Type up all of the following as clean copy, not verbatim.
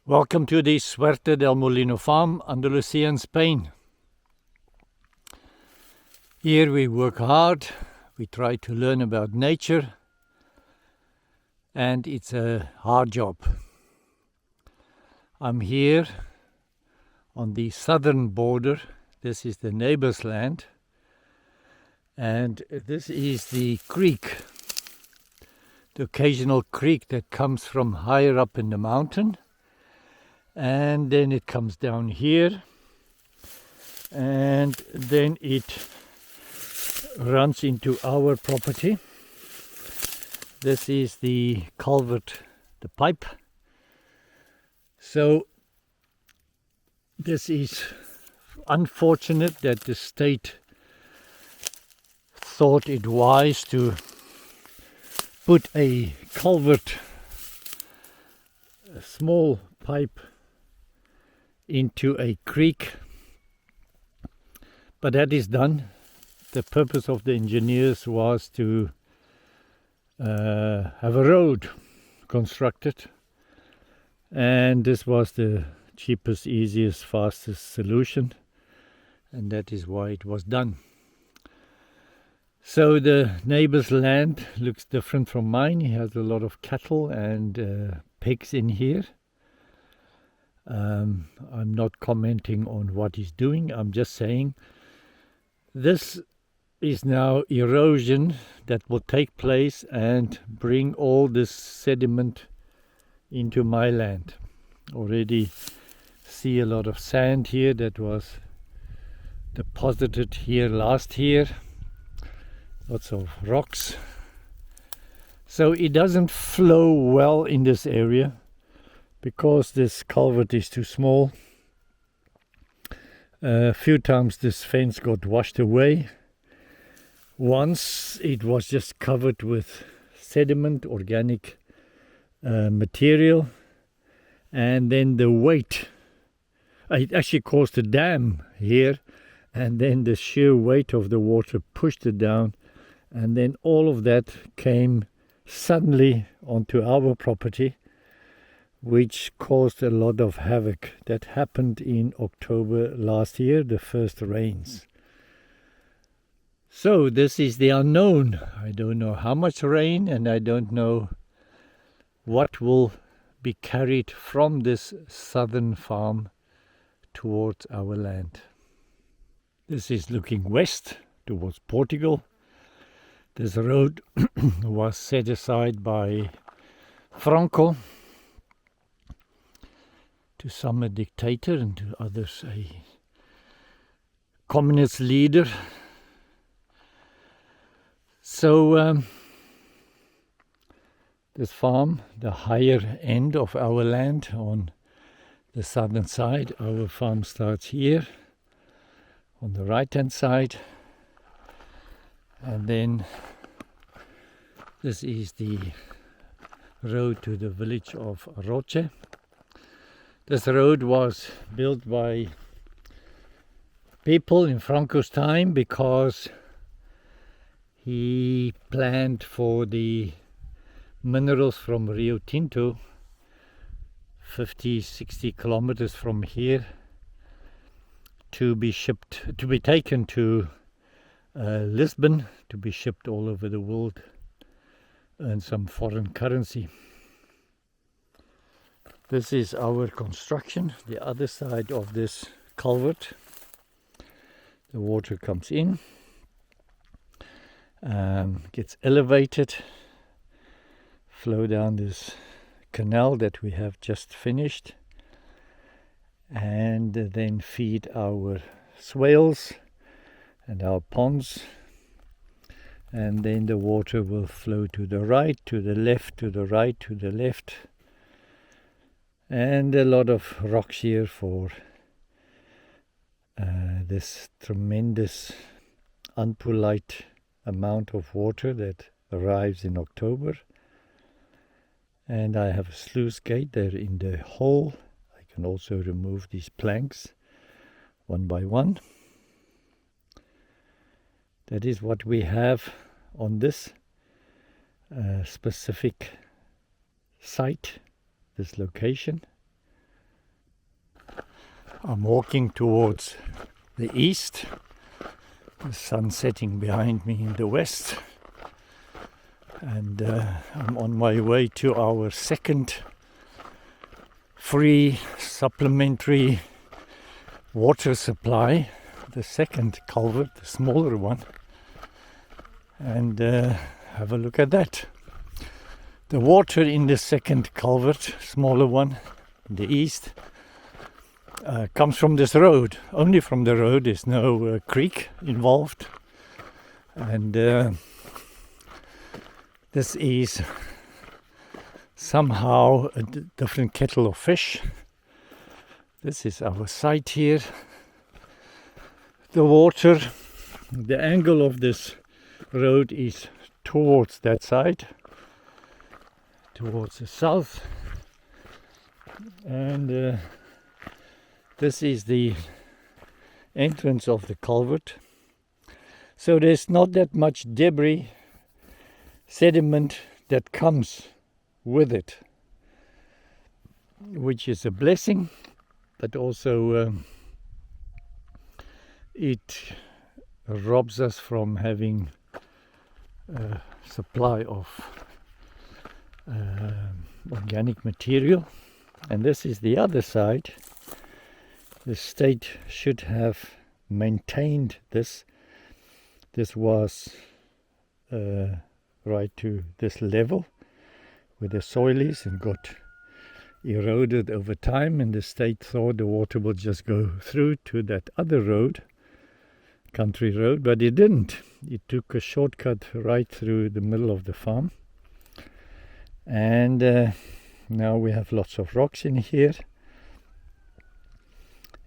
Welcome to the Suerte del Molino farm, Andalusia, Spain. Here we work hard, we try to learn about nature, and it's a hard job. I'm here on the southern border. This is the neighbor's land, and this is the creek, the occasional creek that comes from higher up in the mountain. And then it comes down here, and then it runs into our property. This is the culvert, the pipe. So this is unfortunate that the state thought it wise to put a culvert, a small pipe, into a creek, but that is done. The purpose of the engineers was to have a road constructed, and this was the cheapest, easiest, fastest solution, and that is why it was done. So the neighbor's land looks different from mine. He has a lot of cattle and pigs in here. I'm not commenting on what he's doing. I'm just saying this is now erosion that will take place and bring all this sediment into my land. Already see a lot of sand here that was deposited here last year. Lots of rocks. So it doesn't flow well in this area, because this culvert is too small. A few times this fence got washed away. Once it was just covered with sediment, organic material, and then the weight, it actually caused a dam here, and then the sheer weight of the water pushed it down, and then all of that came suddenly onto our property, which caused a lot of havoc. That happened in October last year, the first rains. So this is the unknown. I don't know how much rain, and I don't know what will be carried from this southern farm towards our land. This is looking west towards Portugal. This road was set aside by Franco, to some a dictator and to others a communist leader. So this farm, the higher end of our land on the southern side, our farm starts here on the right hand side, and then this is the road to the village of Roche. This road was built by people in Franco's time because he planned for the minerals from Rio Tinto 50-60 kilometers from here to be taken to Lisbon, to be shipped all over the world, and some foreign currency. This is our construction, the other side of this culvert. The water comes in, gets elevated, flow down this canal that we have just finished, and then feed our swales and our ponds. And then the water will flow to the right, to the left, to the right, to the left. And a lot of rocks here for this tremendous unpolite amount of water that arrives in October. And I have a sluice gate there in the hole. I can also remove these planks one by one. That is what we have on this specific site, this location. I'm walking towards the east, the sun setting behind me in the west, and I'm on my way to our second free supplementary water supply, the second culvert, the smaller one, and have a look at that. The water in the second culvert, smaller one, in the east, comes from this road, only from the road. There's no creek involved, and this is somehow a different kettle of fish. This is our site here. The water, the angle of this road is towards that side, towards the south, and this is the entrance of the culvert. So there's not that much debris, sediment that comes with it, which is a blessing, but also it robs us from having a supply of organic material. And this is the other side. The state should have maintained this. This was right to this level where the soil is, and got eroded over time, and the state thought the water will just go through to that other road, country road, but it didn't. It took a shortcut right through the middle of the farm, and now we have lots of rocks in here.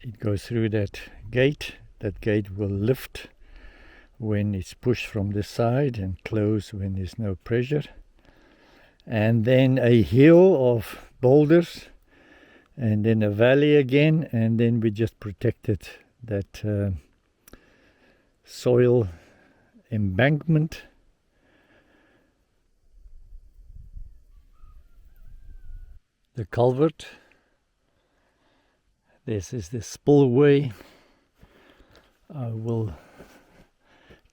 It goes through that gate. That gate will lift when it's pushed from the side and close when there's no pressure. And then a hill of boulders, and then a valley again, and then we just protected that soil embankment. The culvert. This is the spillway. I will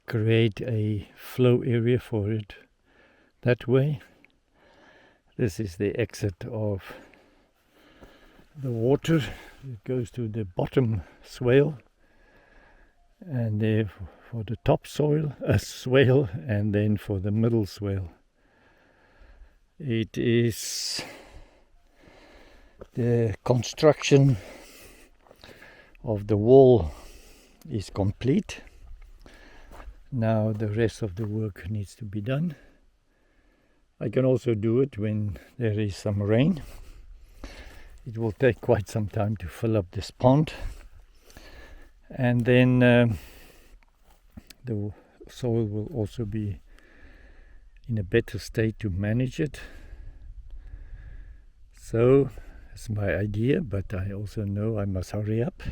create a flow area for it that way. This is the exit of the water. It goes to the bottom swale, and there for the top swale, and then for the middle swale. It is the construction of the wall is complete. Now the rest of the work needs to be done. I can also do it when there is some rain. It will take quite some time to fill up this pond, and then the soil will also be in a better state to manage it. So that's my idea, but I also know I must hurry up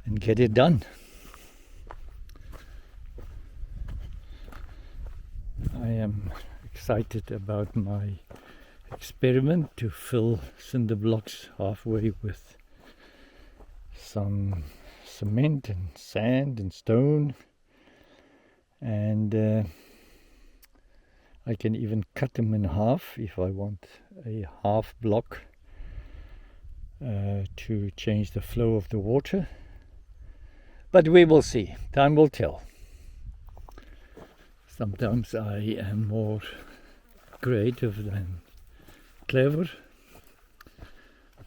and get it done. I am excited about my experiment to fill cinder blocks halfway with some cement and sand and stone, and I can even cut them in half if I want a half block to change the flow of the water. But we will see. Time will tell. Sometimes I am more creative than clever,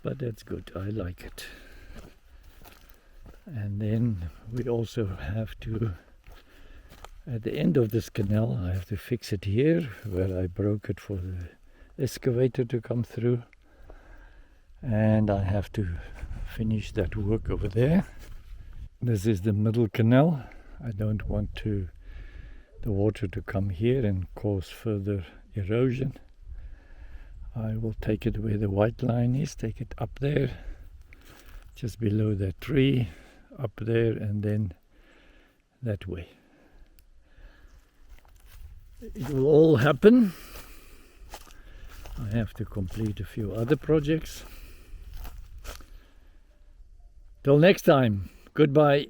but that's good. I like it. And then we also have to, at the end of this canal, I have to fix it here where I broke it for the excavator to come through, and I have to finish that work over there. This is the middle canal. I don't want the water to come here and cause further erosion. I will take it where the white line is, take it up there, just below that tree, up there, and then that way. It will all happen. I have to complete a few other projects. Till next time, goodbye.